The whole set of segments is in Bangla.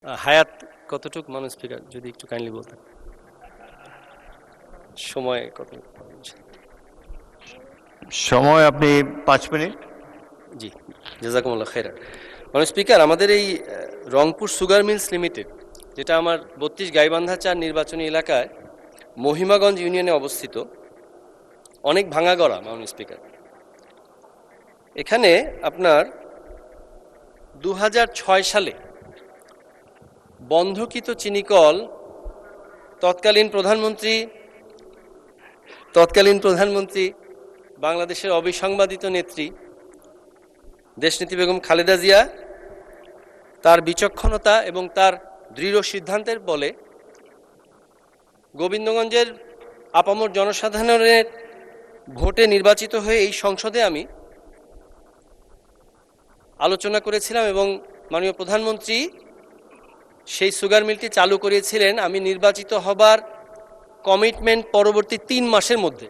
হায়াত কতটুক মানুষ স্পিকার যদি একটু কাইন্ডলি বলতেন সময় কত সময় আপনি 5 মিনিট। জি জাজাকুমুল্লাহ খেরা মানুষ স্পিকার আমাদের এই রংপুর সুগার মিলস লিমিটেড যেটা আমার 32 গাইবান্ধা 4 নির্বাচনী এলাকায় মহিমাগঞ্জ ইউনিয়নে অবস্থিত অনেক ভাঙাগড়া মাননীয় স্পিকার এখানে আপনার 2006 সালে বন্ধকিত চিনিকল তৎকালীন প্রধানমন্ত্রী বাংলাদেশের অবিসংবাদিত নেত্রী দেশনেত্রী বেগম খালেদা জিয়া তার বিচক্ষণতা এবং তার দৃঢ় সিদ্ধান্তের বলে গোবিন্দগঞ্জের আপামর জনসাধারণের ভোটে নির্বাচিত হয়ে এই সংসদে আমি আলোচনা করেছিলাম এবং মাননীয় প্রধানমন্ত্রী সেই সুগার মিলটি চালু করিয়েছিলেন আমি নির্বাচিত হবার কমিটমেন্ট পরবর্তী 3 মাসের মধ্যে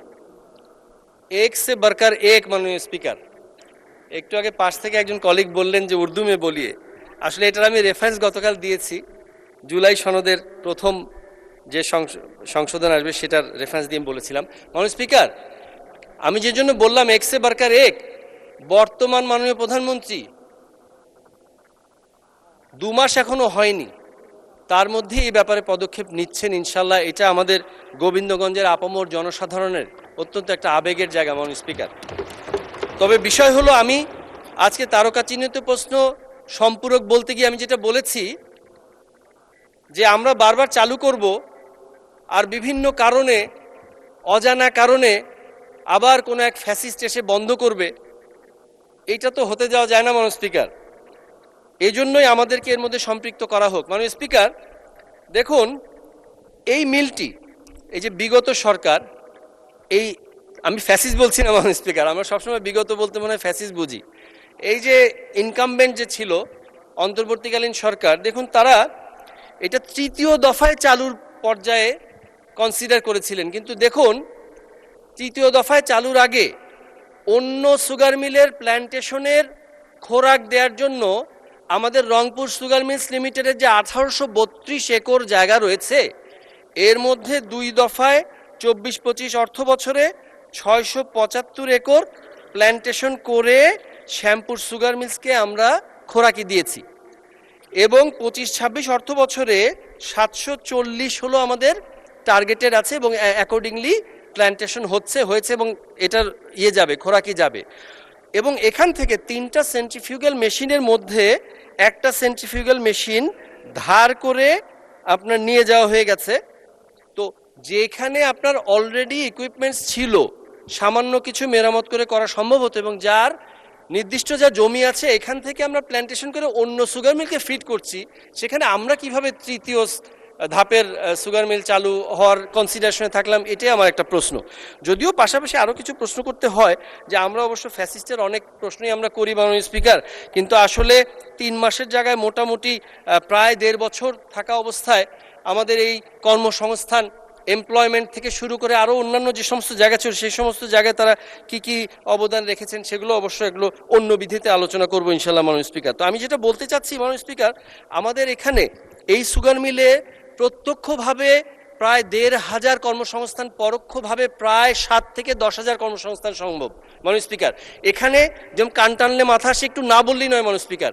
এক সে বরকার এক মাননীয় স্পিকার একটু আগে পাশ থেকে একজন কলিগ বললেন যে উর্দু মে বলিয়ে আসলে এটার আমি রেফারেন্স গতকাল দিয়েছি জুলাই সনদের প্রথম যে সংশোধন আসবে সেটার রেফারেন্স দিয়ে বলেছিলাম মাননীয় স্পিকার আমি যে জন্য বললাম এক সে বরকার এক বর্তমান মাননীয় প্রধানমন্ত্রী 2 মাস এখনো হয়নি তার মধ্যে এই ব্যাপারে পদক্ষেপ নিচ্ছেন ইনশাল্লাহ এটা আমাদের গোবিন্দগঞ্জের আপামর জনসাধারণের অত্যন্ত একটা আবেগের জায়গা মাননীয় স্পিকার তবে বিষয় হলো আমি আজকে তারকা চিহ্নিত প্রশ্ন সম্পূরক বলতে গিয়ে আমি যেটা বলেছি যে আমরা বারবার চালু করব আর বিভিন্ন কারণে অজানা কারণে আবার কোনো এক ফ্যাসিস্ট এসে বন্ধ করবে এইটা তো হতে যাওয়া যায় না মাননীয় স্পিকার এই জন্যই আমাদেরকে এর মধ্যে সম্পৃক্ত করা হোক মাননীয় স্পিকার দেখুন এই মিলটি এই যে বিগত সরকার এই আমি ফ্যাসিস্ট বলছি না মাননীয় স্পিকার আমরা সবসময় বিগত বলতে মনে হয় ফ্যাসিস্ট বুঝি এই যে ইনকামবেন্ট যে ছিল অন্তর্বর্তীকালীন সরকার দেখুন তারা এটা 3য় দফায় চালুর পর্যায়ে কনসিডার করেছিলেন কিন্তু দেখুন 3য় দফায় চালুর আগে অন্য সুগার মিলের প্ল্যান্টেশনের খোরাক দেওয়ার জন্য আমাদের রংপুর সুগার মিলস লিমিটেডের যে 1832 একর জায়গা রয়েছে এর মধ্যে 2 দফায় 24-25 অর্থ বছরে 675 একর প্ল্যান্টেশন করে শ্যামপুর সুগার মিলসকে আমরা খোরাকি দিয়েছি এবং 25-26 অর্থ বছরে 740 হলো আমাদের টার্গেটেড আছে এবং অ্যাকর্ডিংলি প্ল্যান্টেশন হয়েছে এবং এটার যাবে খোরাকি যাবে এবং এখান থেকে 3টা সেন্ট্রিফিউগাল মেশিনের মধ্যে একটা সেন্ট্রিফিউগাল মেশিন ধার করে আপনার নিয়ে যাওয়া হয়ে গেছে তো যেখানে আপনার অলরেডি ইকুইপমেন্টস ছিল সামান্য কিছু মেরামত করে করা সম্ভব হতো এবং যার নির্দিষ্ট যা জমি আছে এখান থেকে আমরা প্ল্যান্টেশন করে অন্য সুগার মিলকে ফিড করছি সেখানে আমরা কিভাবে 3য় ধাপের সুগার মিল চালু হওয়ার কনসিডারেশনে থাকলাম এটাই আমার একটা প্রশ্ন যদিও পাশাপাশি আরও কিছু প্রশ্ন করতে হয় যে আমরা অবশ্য ফ্যাসিস্টের অনেক প্রশ্নই আমরা করি মাননীয় স্পিকার কিন্তু আসলে 3 মাসের জায়গায় মোটামুটি প্রায় 1.5 বছর থাকা অবস্থায় আমাদের এই কর্মসংস্থান এমপ্লয়মেন্ট থেকে শুরু করে আরও অন্যান্য যে সমস্ত জায়গা ছিল সেই সমস্ত জায়গায় তারা কি অবদান রেখেছেন সেগুলো অবশ্যই এগুলো অন্য বিধিতে আলোচনা করবো ইনশাল্লাহ মাননীয় স্পিকার তো আমি যেটা বলতে চাচ্ছি মাননীয় স্পিকার আমাদের এখানে এই সুগার মিলে প্রত্যক্ষভাবে প্রায় 1,500 কর্মসংস্থান পরোক্ষভাবে প্রায় 7 থেকে 10,000 কর্মসংস্থান সম্ভব মাননীয় স্পিকার এখানে যেমন কান টানলে মাথা আসে একটু না বললেই নয় মাননীয় স্পিকার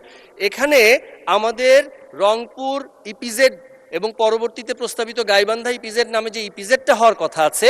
এখানে আমাদের রংপুর ইপিজেড এবং পরবর্তীতে প্রস্তাবিত গাইবান্ধা ইপিজেড নামে যে ইপিজেডটা হওয়ার কথা আছে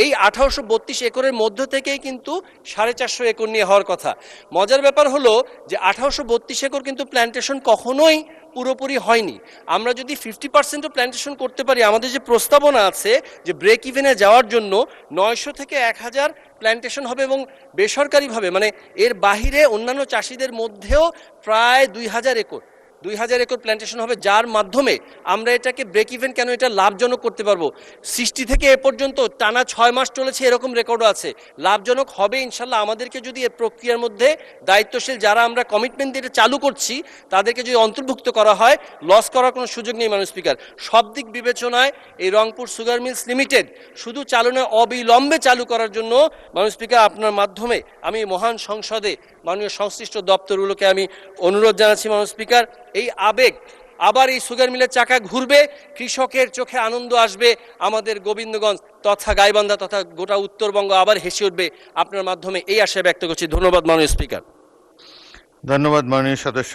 এই 1832 একরের মধ্য থেকেই কিন্তু 450 একর নিয়ে হওয়ার কথা মজার ব্যাপার হলো যে 1832 একর কিন্তু প্ল্যান্টেশন কখনোই পুরোপুরি হয়নি আমরা যদি 50% প্ল্যান্টেশন করতে পারি আমাদের যে প্রস্তাবনা আছে যে ব্রেক ইভেনে যাওয়ার জন্য 900 থেকে 1000 প্ল্যান্টেশন হবে এবং বেসরকারিভাবে মানে এর বাহিরে অন্যান্য চাষিদের মধ্যেও প্রায় 2000 একর 2000 একর প্ল্যান্টেশন হবে যার মাধ্যমে আমরা এটাকে ব্রেক ইভেন কেন এটা লাভজনক করতে পারবো সৃষ্টি থেকে এ পর্যন্ত টানা 6 মাস চলেছে এরকম রেকর্ডও আছে লাভজনক হবে ইনশাল্লাহ আমাদেরকে যদি এই প্রক্রিয়ার মধ্যে দায়িত্বশীল যারা আমরা কমিটমেন্ট দিয়ে চালু করছি তাদেরকে যদি অন্তর্ভুক্ত করা হয় লস করার কোনো সুযোগ নেই মাননীয় স্পিকার সব দিক বিবেচনায় এই রংপুর সুগার মিলস লিমিটেড শুধু চালু নয় অবিলম্বে চালু করার জন্য মাননীয় স্পিকার আপনার মাধ্যমে আমি মহান সংসদে মাননীয় সংশ্লিষ্ট দপ্তরগুলোকে আমি অনুরোধ জানাচ্ছি মাননীয় স্পিকার এই আবেগ আবার এই সুগার মিলের চাকা ঘুরবে, কৃষকের চোখে আনন্দ আসবে, আমাদের গোবিন্দগঞ্জ তথা গাইবান্ধা তথা গোটা উত্তরবঙ্গ আবার হেসে উঠবে। আপনার মাধ্যমে এই আশা ব্যক্ত করছি। ধন্যবাদ মাননীয় স্পিকার। ধন্যবাদ মাননীয় সদস্য।